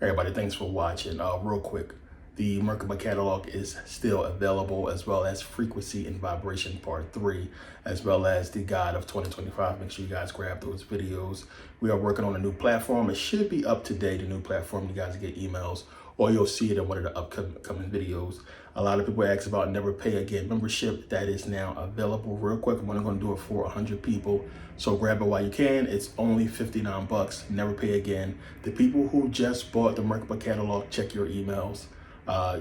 Everybody, thanks for watching. Real quick, the Merkabah catalog is still available, as well as Frequency and Vibration Part 3, as well as the Guide of 2025. Make sure you guys grab those videos. We are working on a new platform. It should be up to date, a new platform. You guys get emails, or you'll see it in one of the upcoming videos. A lot of people ask about Never Pay Again membership. That is now available. Real quick, I'm only going to do it for 100 people. So grab it while you can. It's only 59 bucks. Never Pay Again. The people who just bought the Merkabah catalog, check your emails.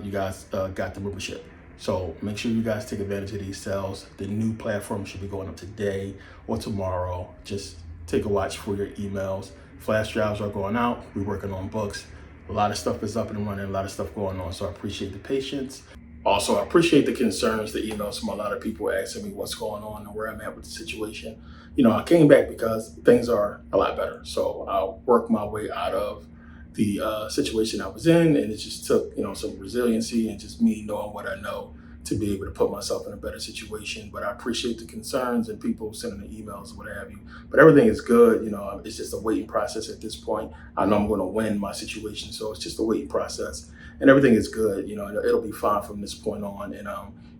You guys got the membership. So make sure you guys take advantage of these sales. The new platform should be going up today or tomorrow. Just take a watch for your emails. Flash drives are going out. We're working on books. A lot of stuff is up and running, a lot of stuff going on. So I appreciate the patience. Also, I appreciate the concerns, the emails from a lot of people asking me what's going on and where I'm at with the situation. You know, I came back because things are a lot better. So I'll work my way out of the situation I was in, and it just took, you know, some resiliency and just me knowing what I know to be able to put myself in a better situation. But I appreciate the concerns and people sending the emails and what have you. But everything is good. You know, it's just a waiting process at this point. I know I'm going to win my situation, so it's just a waiting process, and everything is good. You know, it'll be fine from this point on. And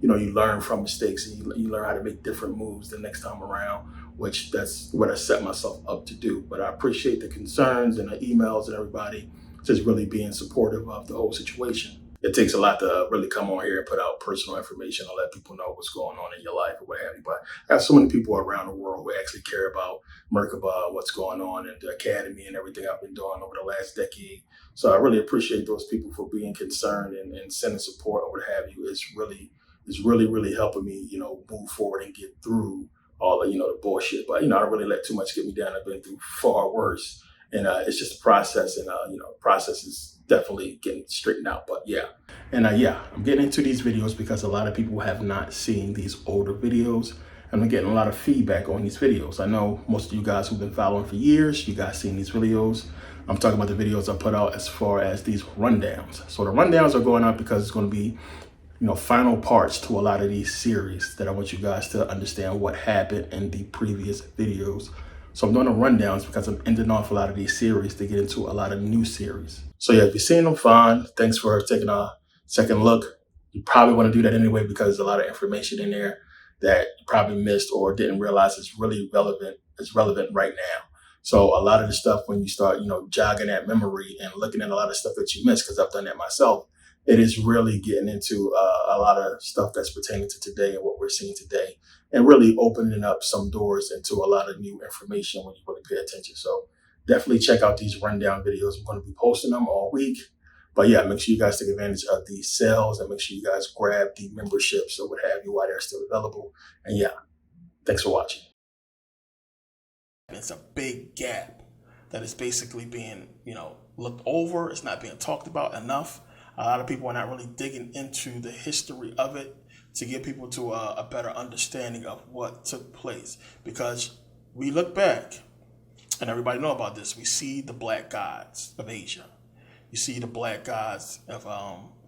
you know, you learn from mistakes, and you learn how to make different moves the next time around, which that's what I set myself up to do. But I appreciate the concerns and the emails and everybody just really being supportive of the whole situation. It takes a lot to really come on here and put out personal information or let people know what's going on in your life or what have you. But I have so many people around the world who actually care about Merkabah, what's going on in the academy and everything I've been doing over the last decade. So I really appreciate those people for being concerned and sending support or what have you. It's really helping me, you know, move forward and get through all the, you know, the bullshit. But, you know, I don't really let too much get me down. I've been through far worse. And it's just a process, and you know, process is definitely getting straightened out. But yeah, and yeah, I'm getting into these videos because a lot of people have not seen these older videos, and I'm getting a lot of feedback on these videos. I know most of you guys who've been following for years, you guys seen these videos. I'm talking about the videos I put out as far as these rundowns. So the rundowns are going out because it's going to be, you know, final parts to a lot of these series that I want you guys to understand what happened in the previous videos. So I'm doing the rundowns because I'm ending off a lot of these series to get into a lot of new series. So yeah, if you're seeing them, fine. Thanks for taking a second look. You probably want to do that anyway because there's a lot of information in there that you probably missed or didn't realize is really relevant. It's relevant right now. So a lot of the stuff, when you start, you know, jogging that memory and looking at a lot of stuff that you missed, because I've done that myself, it is really getting into a lot of stuff that's pertaining to today and what we're seeing today, and really opening up some doors into a lot of new information when you really pay attention. So definitely check out these rundown videos. I'm going to be posting them all week. But yeah, make sure you guys take advantage of these sales, and make sure you guys grab the memberships or what have you while they're still available. And yeah, thanks for watching. It's a big gap that is basically being, you know, looked over. It's not being talked about enough. A lot of people are not really digging into the history of it to get people to a better understanding of what took place. Because we look back, and everybody know about this, we see the black gods of Asia. You see the black gods of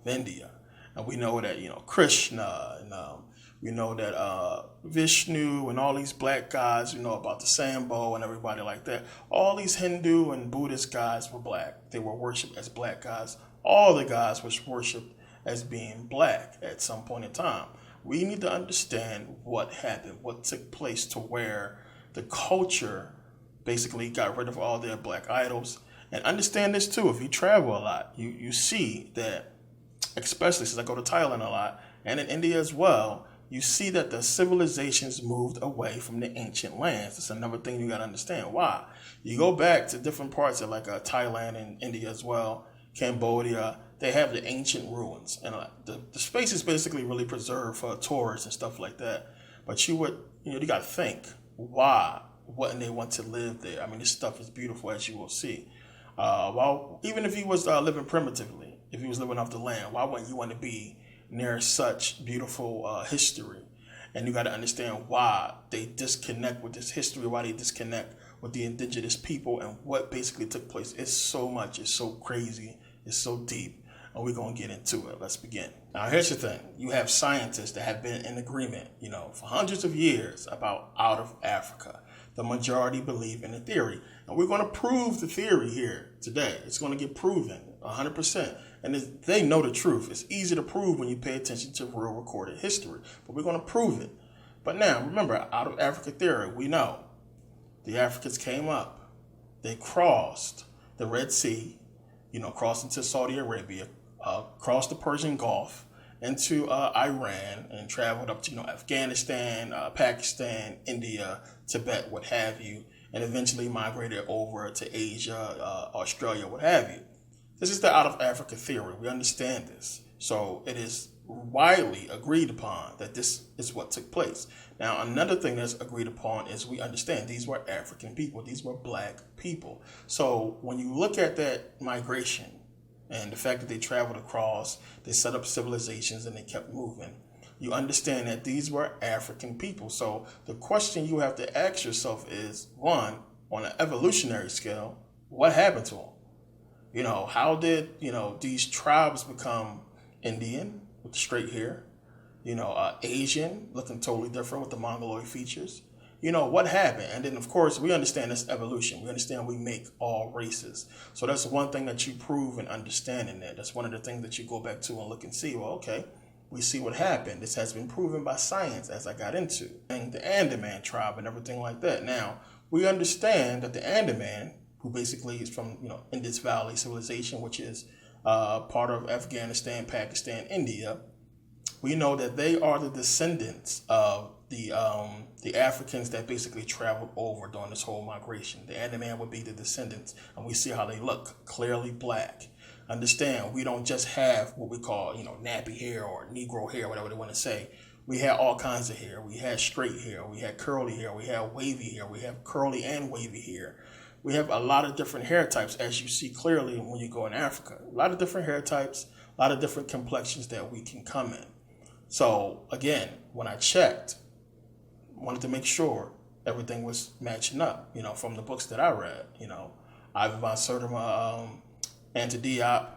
India. And we know that, you know, Krishna, and we know that Vishnu and all these black gods, you know, about the Sambo and everybody like that. All these Hindu and Buddhist gods were black. They were worshipped as black gods. All the gods was worshipped as being black at some point in time. We need to understand what happened, what took place to where the culture basically got rid of all their black idols. And understand this too, if you travel a lot, you see that, especially since I go to Thailand a lot, and in India as well, you see that the civilizations moved away from the ancient lands. That's another thing you got to understand. Why? You go back to different parts of like Thailand and India as well, Cambodia, they have the ancient ruins, and the space is basically really preserved for tourists and stuff like that. But you got to think, why wouldn't they want to live there? I mean, this stuff is beautiful, as you will see. Well, even if he was living primitively, if he was living off the land, why wouldn't you want to be near such beautiful history? And you got to understand why they disconnect with this history, why they disconnect with the indigenous people, and what basically took place. It's so much, it's so crazy, it's so deep, and we're going to get into it. Let's begin. Now, here's the thing. You have scientists that have been in agreement, you know, for hundreds of years about out of Africa. the majority believe in the theory. And we're going to prove the theory here today. It's going to get proven 100%. And they know the truth. It's easy to prove when you pay attention to real recorded history. But we're going to prove it. But now, remember, out of Africa theory, we know the Africans came up. They crossed the Red Sea, crossed into Saudi Arabia, crossed the Persian Gulf, into Iran, and traveled up to Afghanistan, Pakistan, India, Tibet, what have you, and eventually migrated over to Asia, Australia, what have you. This is the out of Africa theory. We understand this. So it is widely agreed upon that this is what took place. Now, another thing that's agreed upon is we understand these were African people. These were black people. So when you look at that migration and the fact that they traveled across, they set up civilizations and they kept moving, you understand that these were African people. So the question you have to ask yourself is, one, on an evolutionary scale, what happened to them? How did, these tribes become Indian with the straight hair, Asian looking totally different with the Mongoloid features? What happened? And then, of course, we understand this evolution. We understand we make all races. So that's one thing that you prove and understand in there. That's one of the things that you go back to and look and see, well, okay, we see what happened. This has been proven by science as I got into. And the Andaman tribe and everything like that. Now, we understand that the Andaman, who basically is from, Indus Valley civilization, which is part of Afghanistan, Pakistan, India, we know that they are the descendants of the Africans that basically traveled over during this whole migration. The Andaman would be the descendants, and we see how they look, clearly black. Understand, we don't just have what we call, nappy hair or Negro hair, whatever they want to say. We had all kinds of hair. We had straight hair. We had curly hair. We had wavy hair. We have curly and wavy hair. We have a lot of different hair types, as you see clearly when you go in Africa. A lot of different hair types, a lot of different complexions that we can come in. So, again, when I checked, wanted to make sure everything was matching up, from the books that I read. Ivan von Sertima, Anta Diop,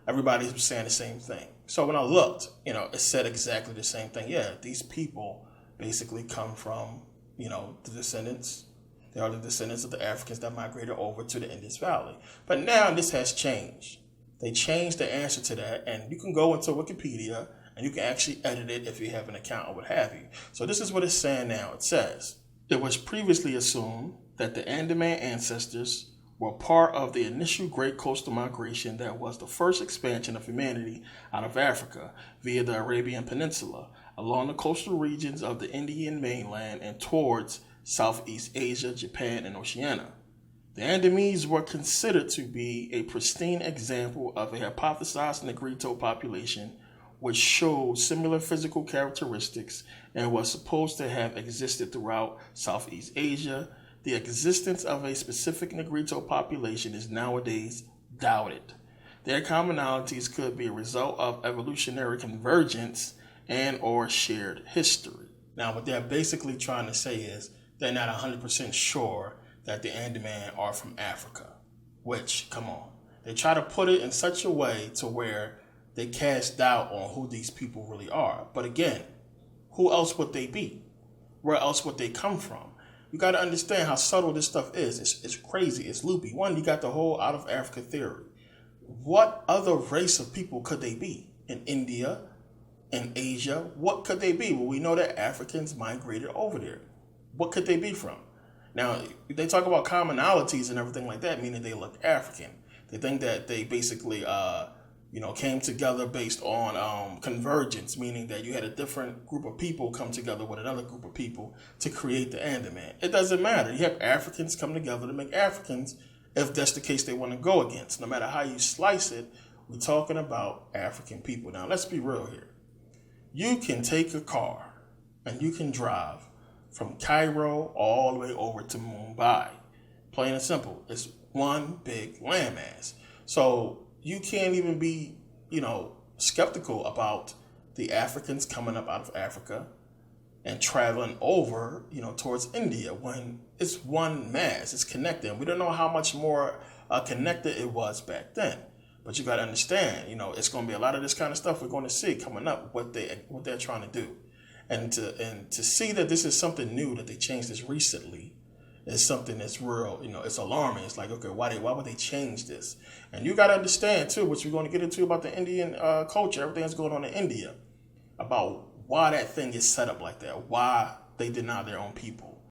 everybody was saying the same thing. So when I looked, it said exactly the same thing. Yeah, these people basically come from, the descendants. They are the descendants of the Africans that migrated over to the Indus Valley. But now this has changed. They changed the answer to that, and you can go into Wikipedia and you can actually edit it if you have an account or what have you. So this is what it's saying now. It says, it was previously assumed that the Andaman ancestors were part of the initial Great Coastal Migration that was the first expansion of humanity out of Africa via the Arabian Peninsula, along the coastal regions of the Indian mainland and towards Southeast Asia, Japan, and Oceania. The Andamese were considered to be a pristine example of a hypothesized Negrito population which showed similar physical characteristics and was supposed to have existed throughout Southeast Asia. The existence of a specific Negrito population is nowadays doubted. Their commonalities could be a result of evolutionary convergence and or shared history. Now, what they're basically trying to say is they're not 100% sure that the Andaman are from Africa, which, come on, they try to put it in such a way to where they cast doubt on who these people really are. But again, who else would they be? Where else would they come from? You got to understand how subtle this stuff is. It's crazy. It's loopy. One, you got the whole out of Africa theory. What other race of people could they be? In India, in Asia, what could they be? Well, we know that Africans migrated over there. What could they be from? Now, they talk about commonalities and everything like that, meaning they look African. They think that they basically, came together based on convergence, meaning that you had a different group of people come together with another group of people to create the Andaman. It doesn't matter. You have Africans come together to make Africans, if that's the case they want to go against. No matter how you slice it, we're talking about African people. Now, let's be real here. You can take a car and you can drive from Cairo all the way over to Mumbai. Plain and simple. It's one big landmass. So you can't even be, skeptical about the Africans coming up out of Africa and traveling over, towards India when it's one mass. It's connected. We don't know how much more connected it was back then. But you got to understand, it's going to be a lot of this kind of stuff we're going to see coming up, what they're trying to do. And to see that this is something new, that they changed this recently, is something that's real, it's alarming. It's like, okay, why would they change this? And you got to understand too, which we're going to get into about the Indian culture, everything that's going on in India, about why that thing is set up like that, why they deny their own people.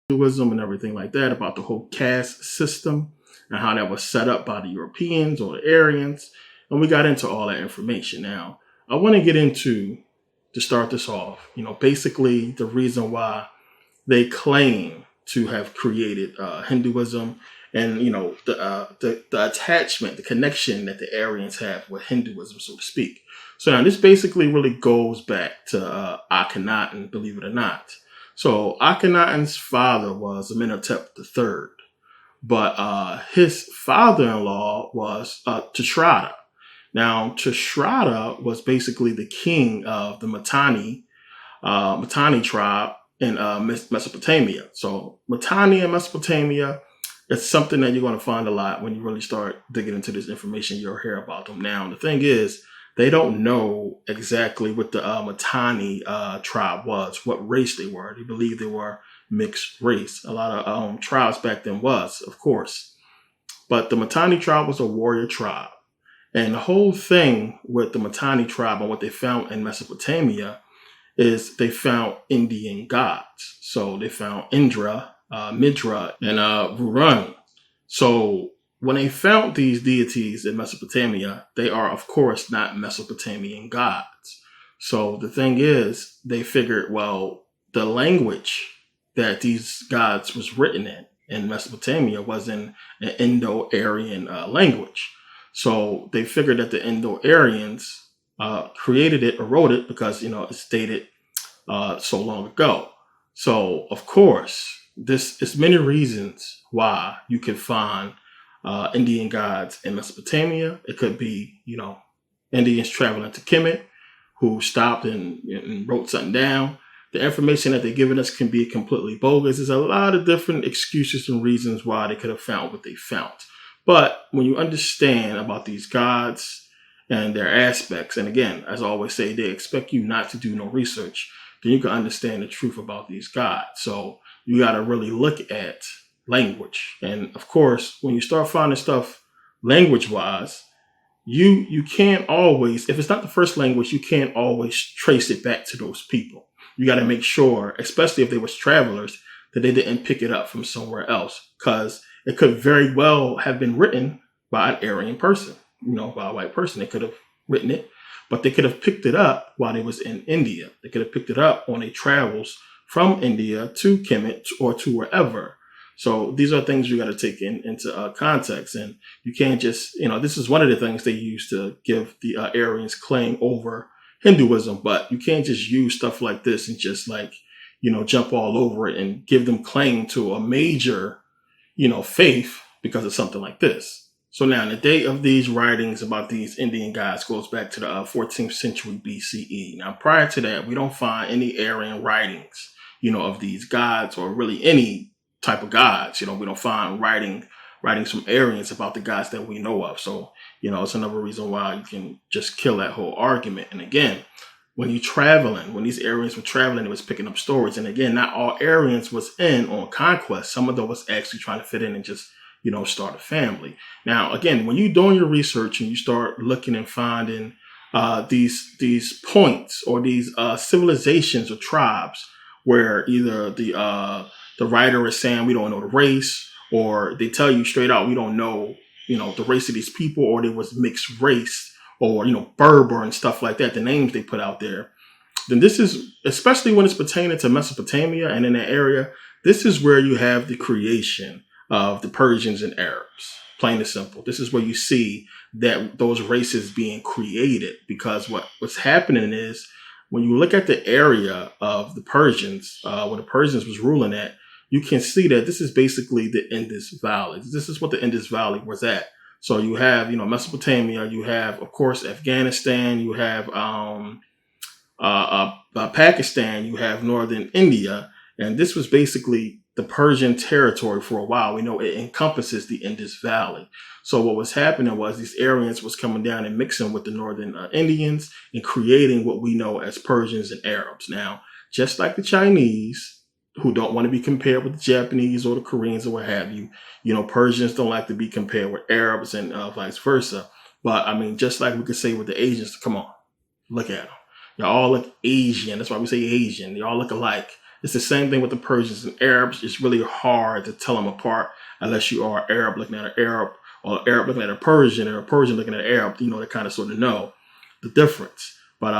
Hinduism and everything like that, about the whole caste system and how that was set up by the Europeans or the Aryans. And we got into all that information. Now, I want to get into, to start this off, basically the reason why they claim to have created Hinduism, and the attachment, the connection that the Aryans have with Hinduism, so to speak. So now this basically really goes back to Akhenaten, believe it or not. So Akhenaten's father was Amenhotep III, but his father-in-law was Tushratta. Now, Tushratta was basically the king of the Mitanni tribe in Mesopotamia. So Mitanni and Mesopotamia, it's something that you're going to find a lot when you really start digging into this information. You'll hear about them. Now, the thing is, they don't know exactly what the Mitanni tribe was, what race they were. They believe they were mixed race. A lot of tribes back then was, of course. But the Mitanni tribe was a warrior tribe. And the whole thing with the Mitanni tribe and what they found in Mesopotamia is they found Indian gods. So they found Indra, Mitra, and Varun. So when they found these deities in Mesopotamia, they are, of course, not Mesopotamian gods. So the thing is, they figured, well, the language that these gods was written in Mesopotamia was in an Indo-Aryan language. So they figured that the Indo-Aryans created it or wrote it because, it's dated so long ago. So, of course, this is many reasons why you can find Indian gods in Mesopotamia. It could be, Indians traveling to Kemet who stopped and wrote something down. The information that they're giving us can be completely bogus. There's a lot of different excuses and reasons why they could have found what they found. But when you understand about these gods and their aspects, and again, as I always say, they expect you not to do no research, then you can understand the truth about these gods. So you got to really look at language. And of course, when you start finding stuff language-wise, you can't always, if it's not the first language, you can't always trace it back to those people. You got to make sure, especially if they was travelers, that they didn't pick it up from somewhere else, because it could very well have been written by an Aryan person, by a white person. They could have written it, but they could have picked it up while they was in India. They could have picked it up on their travels from India to Kemet or to wherever. So these are things you got to take into context. And you can't just, this is one of the things they use to give the Aryans claim over Hinduism, but you can't just use stuff like this and just jump all over it and give them claim to a major faith because of something like this. So now, the date of these writings about these Indian gods goes back to the 14th century BCE. Now, prior to that, we don't find any Aryan writings, of these gods or really any type of gods. We don't find writings from Aryans about the gods that we know of. So, it's another reason why you can just kill that whole argument. And again, when these Aryans were traveling, it was picking up stories. And again, not all Aryans was in on conquest. Some of them was actually trying to fit in and just, start a family. Now, again, when you're doing your research and you start looking and finding these points or these civilizations or tribes where either the writer is saying we don't know the race, or they tell you straight out we don't know, the race of these people, or they was mixed race, or, Berber and stuff like that, the names they put out there, then this is, especially when it's pertaining to Mesopotamia and in that area, this is where you have the creation of the Persians and Arabs, plain and simple. This is where you see that those races being created, because what's happening is when you look at the area of the Persians, where the Persians was ruling at, you can see that this is basically the Indus Valley. This is what the Indus Valley was at. So you have, Mesopotamia, you have, of course, Afghanistan, you have Pakistan, you have northern India, And this was basically the Persian territory for a while. We know it encompasses the Indus Valley. So what was happening was these Aryans was coming down and mixing with the northern Indians and creating what we know as Persians and Arabs. Now, just like the Chinese, who don't want to be compared with the Japanese or the Koreans or what have you, Persians don't like to be compared with Arabs and vice versa. But I mean, just like we could say with the Asians, come on, look at them. Y'all all look Asian. That's why we say Asian. They all look alike. It's the same thing with the Persians and Arabs. It's really hard to tell them apart unless you are Arab looking at an Arab or Arab looking at a Persian or a Persian looking at an Arab. They kind of sort of know the difference. But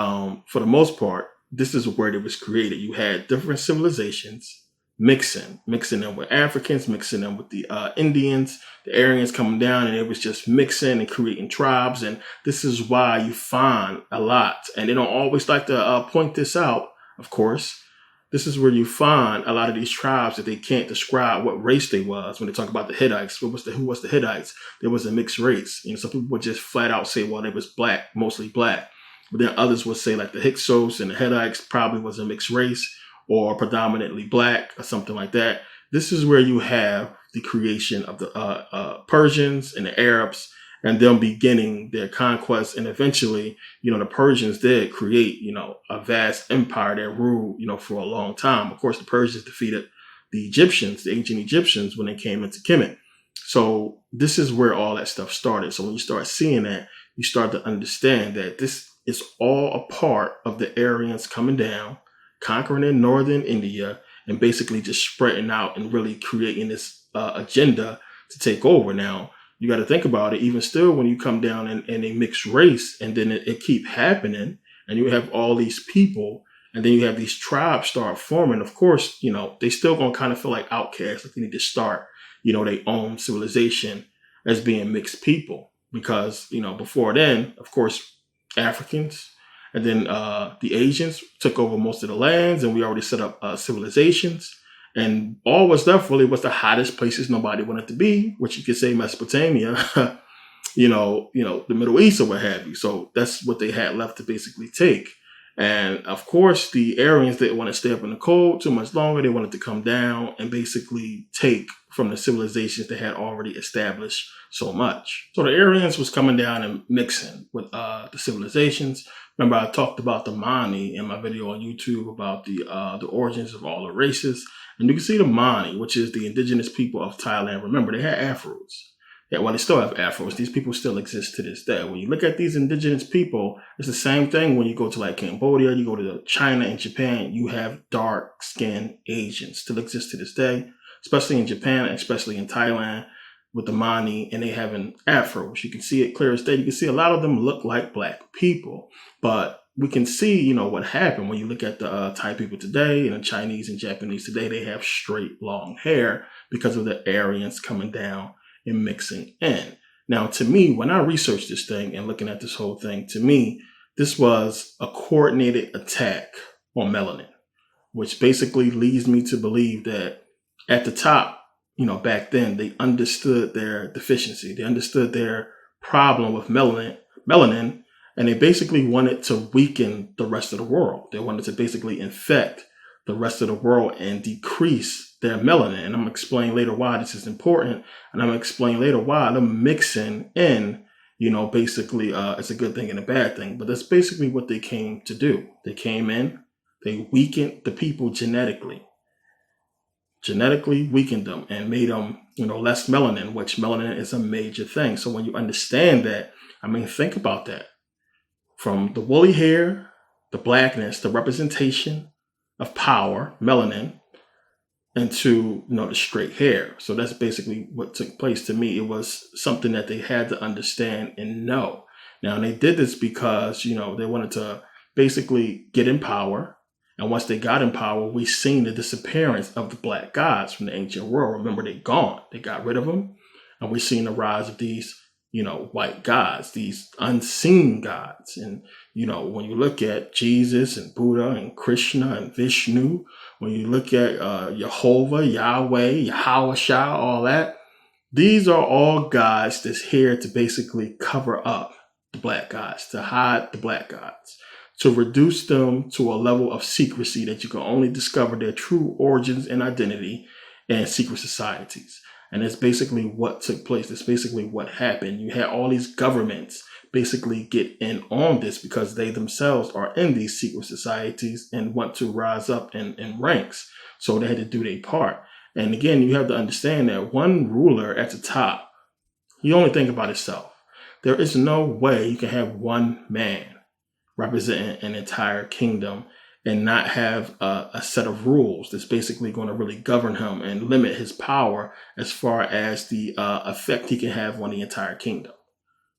for the most part, this is where it was created. You had different civilizations mixing them with Africans, mixing them with the Indians, the Aryans coming down, and it was just mixing and creating tribes. And this is why you find a lot, and they don't always like to point this out, of course. This is where you find a lot of these tribes that they can't describe what race they was when they talk about the Hittites. Who was the Hittites? There was a mixed race. Some people would just flat out say, well, they was black, mostly black. But then others would say like the Hyksos and the Hittites probably was a mixed race or predominantly black or something like that. This is where you have the creation of the Persians and the Arabs and them beginning their conquest. And eventually, the Persians did create, a vast empire that ruled, for a long time. Of course, the Persians defeated the Egyptians, the ancient Egyptians, when they came into Kemet. So this is where all that stuff started. So when you start seeing that, you start to understand that this is all a part of the Aryans coming down, conquering in northern India, and basically just spreading out and really creating this agenda to take over. Now, you got to think about it. Even still, when you come down in a mixed race and then it keep happening and you have all these people and then you have these tribes start forming, of course, they still going to kind of feel like outcasts. Like they need to start, their own civilization as being mixed people because, before then, of course, Africans and then the Asians took over most of the lands and we already set up civilizations. And all was left really was the hottest places nobody wanted to be, which you could say Mesopotamia, the Middle East or what have you. So that's what they had left to basically take. And of course, the Aryans didn't want to stay up in the cold too much longer. They wanted to come down and basically take from the civilizations they had already established so much. So the Aryans was coming down and mixing with the civilizations. Remember, I talked about the Mani in my video on YouTube about the origins of all the races. And you can see the Mani, which is the indigenous people of Thailand. Remember, they had afros. Yeah, well, they still have afros. These people still exist to this day. When you look at these indigenous people, it's the same thing when you go to like Cambodia, you go to China and Japan, you have dark-skinned Asians still exist to this day, especially in Japan, especially in Thailand with the Mani, and they having afros. You can see it clear as day. You can see a lot of them look like black people, but we can see, what happened when you look at the Thai people today and the Chinese and Japanese today. They have straight long hair because of the Aryans coming down and mixing in. Now, to me, when I researched this thing and looking at this whole thing, to me, this was a coordinated attack on melanin, which basically leads me to believe that at the top, back then, they understood their deficiency. They understood their problem with melanin. And they basically wanted to weaken the rest of the world. They wanted to basically infect the rest of the world and decrease their melanin. And I'm going to explain later why this is important. And I'm going to explain later why them mixing in, basically it's a good thing and a bad thing. But that's basically what they came to do. They came in, they weakened the people genetically weakened them and made them, less melanin, which melanin is a major thing. So when you understand that, think about that. From the woolly hair, the blackness, the representation of power, melanin, into the straight hair. So that's basically what took place. To me, it was something that they had to understand and know. Now, they did this because, they wanted to basically get in power. And once they got in power, we seen the disappearance of the black gods from the ancient world. Remember, they gone. They got rid of them. And we're seeing the rise of these white gods, these unseen gods. And, when you look at Jesus and Buddha and Krishna and Vishnu, when you look at Jehovah, Yahweh, Yahweh, all that, these are all gods that's here to basically cover up the black gods, to hide the black gods, to reduce them to a level of secrecy that you can only discover their true origins and identity in secret societies. And that's basically what took place. That's basically what happened. You had all these governments basically get in on this because they themselves are in these secret societies and want to rise up in ranks. So they had to do their part. And again, you have to understand that one ruler at the top, he only think about himself. There is no way you can have one man representing an entire kingdom and not have a set of rules that's basically going to really govern him and limit his power as far as the effect he can have on the entire kingdom.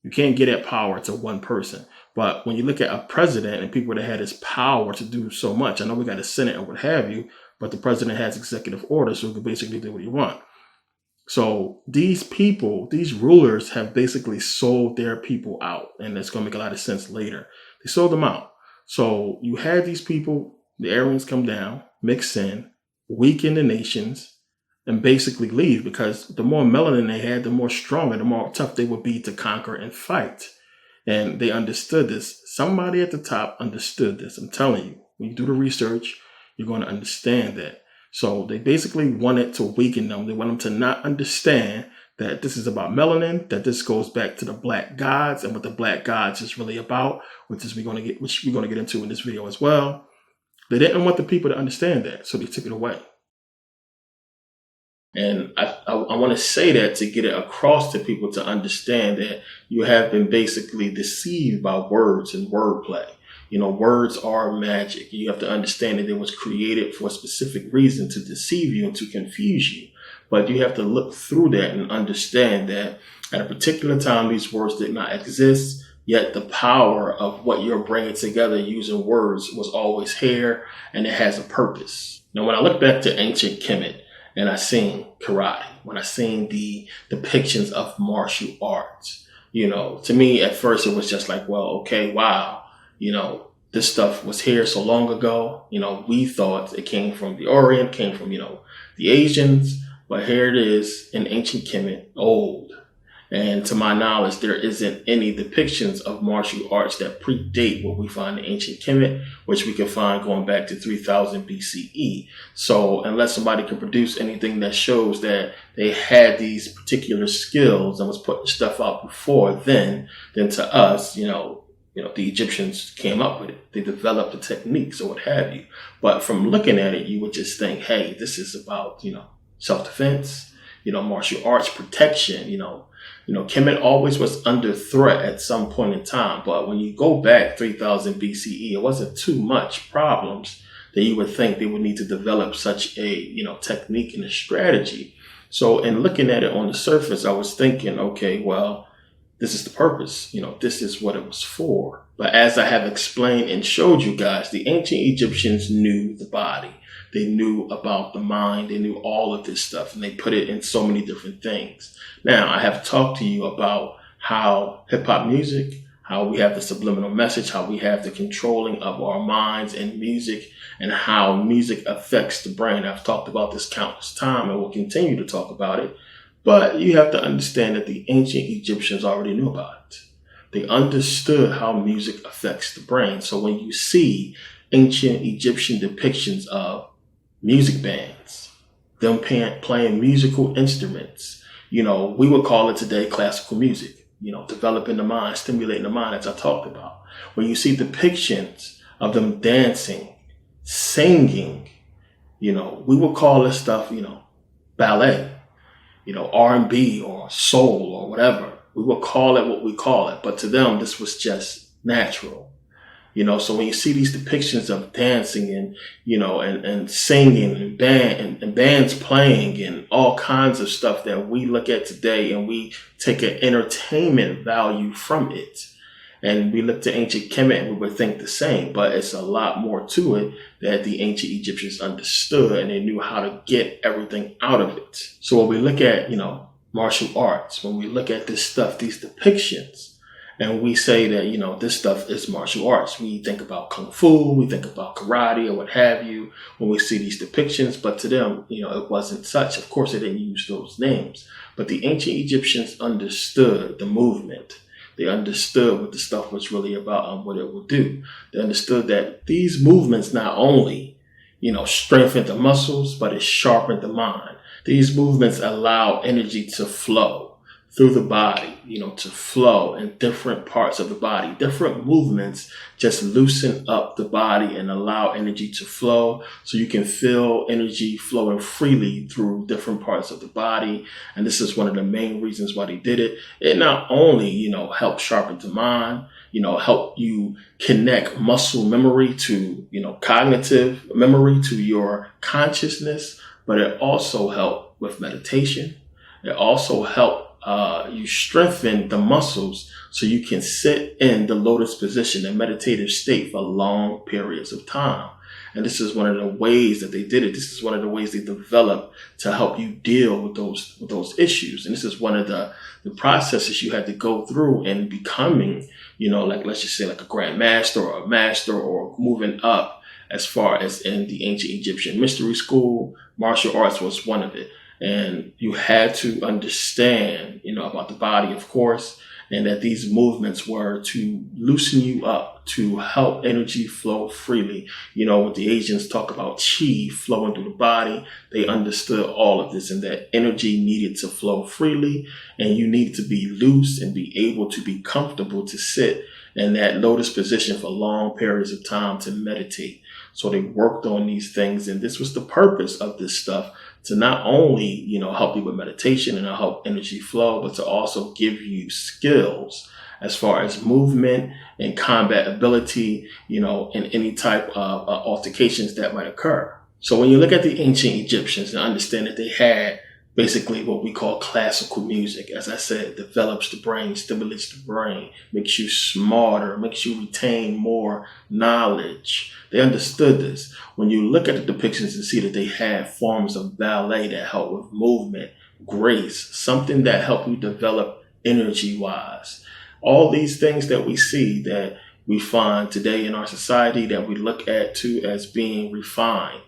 You can't get that power to one person. But when you look at a president and people that had this power to do so much, I know we got a Senate and what have you, but the president has executive orders, so he can basically do what he wants. So these people, these rulers have basically sold their people out, and that's going to make a lot of sense later. They sold them out. So you had these people, the Aryans come down, mix in, weaken the nations, and basically leave, because the more melanin they had, the more stronger, the more tough they would be to conquer and fight. And they understood this. Somebody at the top understood this. I'm telling you, when you do the research, you're going to understand that. So they basically wanted to weaken them. They want them to not understand that this is about melanin, that this goes back to the black gods and what the black gods is really about, which we're going to get into in this video as well. They didn't want the people to understand that, so they took it away. And I want to say that to get it across to people to understand that you have been basically deceived by words and wordplay. You know, words are magic. You have to understand that it was created for a specific reason, to deceive you and to confuse you. But you have to look through that and understand that at a particular time, these words did not exist, yet the power of what you're bringing together using words was always here, and it has a purpose. Now, when I look back to ancient Kemet and I seen karate, when I seen the depictions of martial arts, you know, to me at first it was just like, well, okay, wow. You know, this stuff was here so long ago. You know, we thought it came from the Aryan, came from, you know, the Asians. But here it is in ancient Kemet, old. And to my knowledge, there isn't any depictions of martial arts that predate what we find in ancient Kemet, which we can find going back to 3000 BCE. So unless somebody can produce anything that shows that they had these particular skills and was putting stuff out before then to us, you know, the Egyptians came up with it. They developed the techniques or what have you. But from looking at it, you would just think, hey, this is about, you know, self-defense, you know, martial arts, protection, you know, Kemet always was under threat at some point in time. But when you go back 3000 BCE, it wasn't too much problems that you would think they would need to develop such a, you know, technique and a strategy. So in looking at it on the surface, I was thinking, okay, well, this is the purpose, you know, this is what it was for. But as I have explained and showed you guys, the ancient Egyptians knew the body. They knew about the mind. They knew all of this stuff, and they put it in so many different things. Now, I have talked to you about how hip hop music, how we have the subliminal message, how we have the controlling of our minds and music, and how music affects the brain. I've talked about this countless times and will continue to talk about it. But you have to understand that the ancient Egyptians already knew about it. They understood how music affects the brain. So when you see ancient Egyptian depictions of music bands, them playing musical instruments, you know, we would call it today classical music, you know, developing the mind, stimulating the mind, as I talked about. When you see depictions of them dancing, singing, you know, we would call this stuff, you know, ballet. You know, R&B or soul or whatever. We will call it what we call it. But to them, this was just natural. You know, so when you see these depictions of dancing and, you know, and singing and bands playing and all kinds of stuff that we look at today and we take an entertainment value from it. And we look to ancient Kemet and we would think the same, but it's a lot more to it that the ancient Egyptians understood, and they knew how to get everything out of it. So when we look at, you know, martial arts, when we look at this stuff, these depictions, and we say that, you know, this stuff is martial arts, we think about Kung Fu, we think about karate or what have you, when we see these depictions, but to them, you know, it wasn't such. Of course, they didn't use those names, but the ancient Egyptians understood the movement. They understood what the stuff was really about and what it would do. They understood that these movements not only, strengthen the muscles, but it sharpened the mind. These movements allow energy to flow through the body, to flow in different parts of the body. Different movements just loosen up the body and allow energy to flow, so you can feel energy flowing freely through different parts of the body. And this is one of the main reasons why they did it. It not only, helps sharpen the mind, help you connect muscle memory to, cognitive memory to your consciousness, but it also helped with meditation. It also helped you strengthen the muscles so you can sit in the lotus position, a meditative state, for long periods of time. And this is one of the ways that they did it. This is one of the ways they developed to help you deal with those issues. And this is one of the processes you had to go through in becoming, let's just say like a grand master or a master, or moving up as far as in the ancient Egyptian mystery school. Martial arts was one of it. And you had to understand, about the body, of course, and that these movements were to loosen you up, to help energy flow freely. When the Asians talk about chi flowing through the body, they understood all of this, and that energy needed to flow freely, and you needed to be loose and be able to be comfortable to sit in that lotus position for long periods of time to meditate. So they worked on these things, and this was the purpose of this stuff, to not only, help you with meditation and help energy flow, but to also give you skills as far as movement and combat ability, in any type of altercations that might occur. So when you look at the ancient Egyptians and understand that they had basically what we call classical music, as I said, develops the brain, stimulates the brain, makes you smarter, makes you retain more knowledge. They understood this. When you look at the depictions and see that they had forms of ballet that help with movement, grace, something that helped you develop energy-wise. All these things that we see that we find today in our society that we look at too as being refined,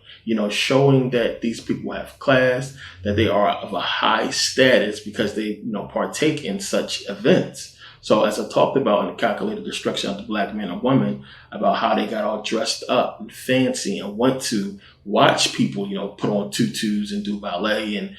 showing that these people have class, that they are of a high status because they, partake in such events. So as I talked about in the calculated destruction of the black man and woman, about how they got all dressed up and fancy and went to watch people, put on tutus and do ballet and,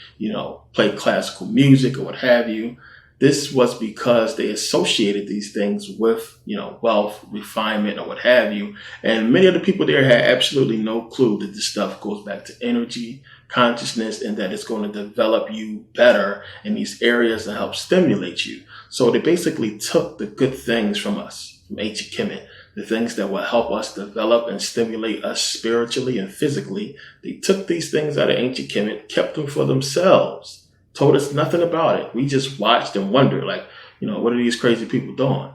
play classical music or what have you. This was because they associated these things with, wealth, refinement, or what have you. And many of the people there had absolutely no clue that this stuff goes back to energy, consciousness, and that it's going to develop you better in these areas and help stimulate you. So they basically took the good things from us, from ancient Kemet, the things that will help us develop and stimulate us spiritually and physically. They took these things out of ancient Kemet, kept them for themselves, told us nothing about it. We just watched and wondered, what are these crazy people doing?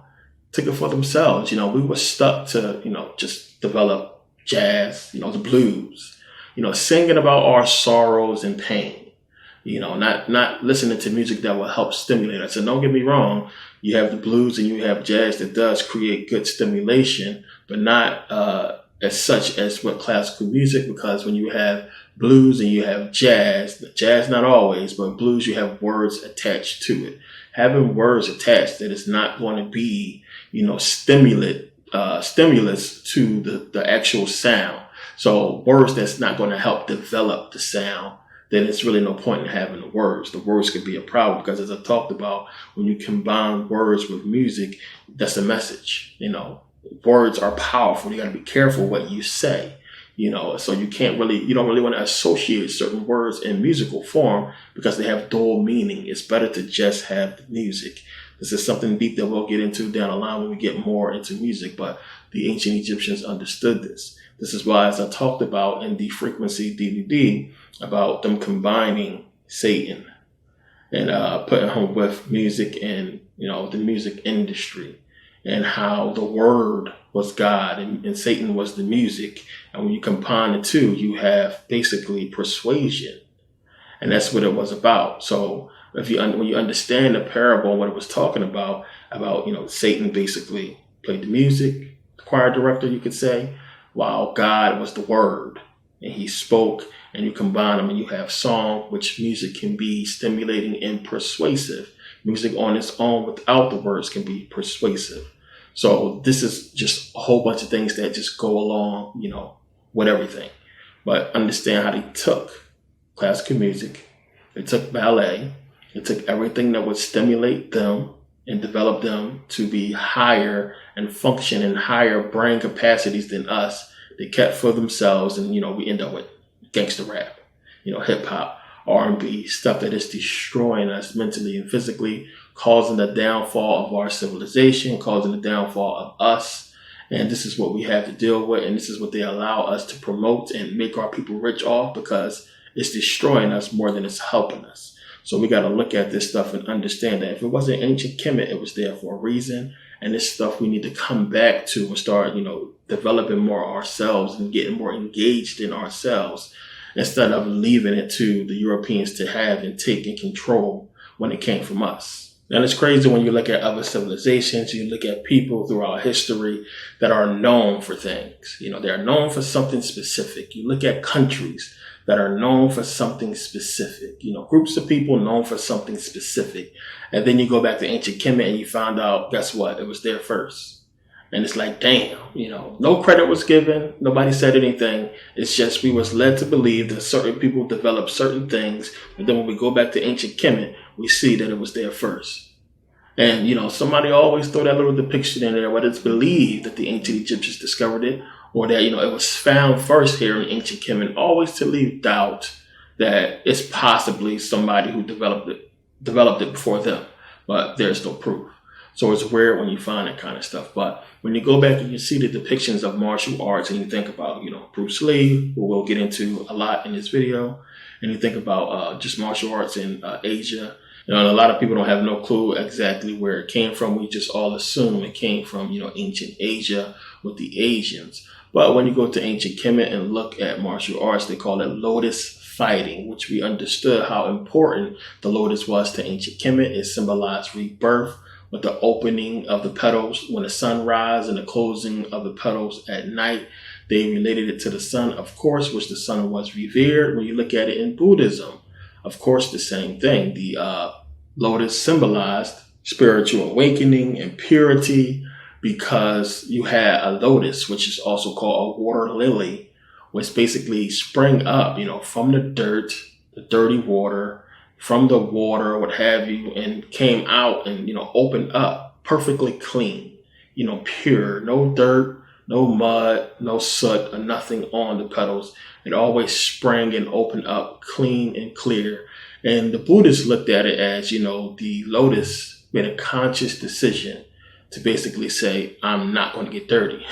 Took it for themselves. We were stuck to, just develop jazz, the blues, singing about our sorrows and pain, not listening to music that will help stimulate us. And don't get me wrong, you have the blues and you have jazz that does create good stimulation, but not as such as what classical music, because when you have blues and you have jazz not always, but blues, you have words attached to it. Having words attached that is not going to be, stimulus to the actual sound. So words that's not going to help develop the sound, then it's really no point in having the words. The words could be a problem because, as I talked about, when you combine words with music, that's a message. Words are powerful. You got to be careful what you say. So you don't really want to associate certain words in musical form because they have dual meaning. It's better to just have the music. This is something deep that we'll get into down the line when we get more into music, but the ancient Egyptians understood this. This is why, as I talked about in the frequency DVD, about them combining Satan and putting him with music and, the music industry, and how the word was God and Satan was the music. And when you combine the two, you have basically persuasion. And that's what it was about. So when you understand the parable and what it was talking about, Satan basically played the music, the choir director, you could say, while God was the word. And he spoke, and you combine them and you have song, which music can be stimulating and persuasive. Music on its own without the words can be persuasive. So this is just a whole bunch of things that just go along, with everything. But understand how they took classical music, they took ballet, they took everything that would stimulate them and develop them to be higher and function in higher brain capacities than us. They kept for themselves, and we end up with gangster rap, hip hop, R&B, stuff that is destroying us mentally and physically, causing the downfall of our civilization, causing the downfall of us. And this is what we have to deal with, and this is what they allow us to promote and make our people rich off, because it's destroying us more than it's helping us. So we got to look at this stuff and understand that if it wasn't ancient Kemet, it was there for a reason. And this stuff we need to come back to and start, developing more ourselves and getting more engaged in ourselves, instead of leaving it to the Europeans to have and take and control when it came from us. And it's crazy when you look at other civilizations, you look at people throughout history that are known for things. They're known for something specific. You look at countries that are known for something specific, groups of people known for something specific. And then you go back to ancient Kemet and you find out, guess what? It was there first. And it's like, damn, no credit was given. Nobody said anything. It's just we was led to believe that certain people developed certain things. And then when we go back to ancient Kemet, we see that it was there first. And, somebody always throw that little depiction in there, whether it's believed that the ancient Egyptians discovered it, or that, it was found first here in ancient Kemet, always to leave doubt that it's possibly somebody who developed it before them. But there's no proof. So it's weird when you find that kind of stuff. But when you go back and you see the depictions of martial arts, and you think about, Bruce Lee, who we'll get into a lot in this video, and you think about just martial arts in Asia, and a lot of people don't have no clue exactly where it came from. We just all assume it came from, ancient Asia with the Asians. But when you go to ancient Kemet and look at martial arts, they call it lotus fighting, which we understood how important the lotus was to ancient Kemet. It symbolized rebirth, with the opening of the petals when the sun rises and the closing of the petals at night. They related it to the sun, of course, which the sun was revered. When you look at it in Buddhism, of course, the same thing. The lotus symbolized spiritual awakening and purity, because you had a lotus, which is also called a water lily, which basically sprang up, from the dirt, the dirty water, from the water, what have you, and came out and, opened up perfectly clean, pure, no dirt, no mud, no soot, or nothing on the petals. It always sprang and opened up clean and clear. And the Buddhists looked at it as, the lotus made a conscious decision to basically say, I'm not going to get dirty.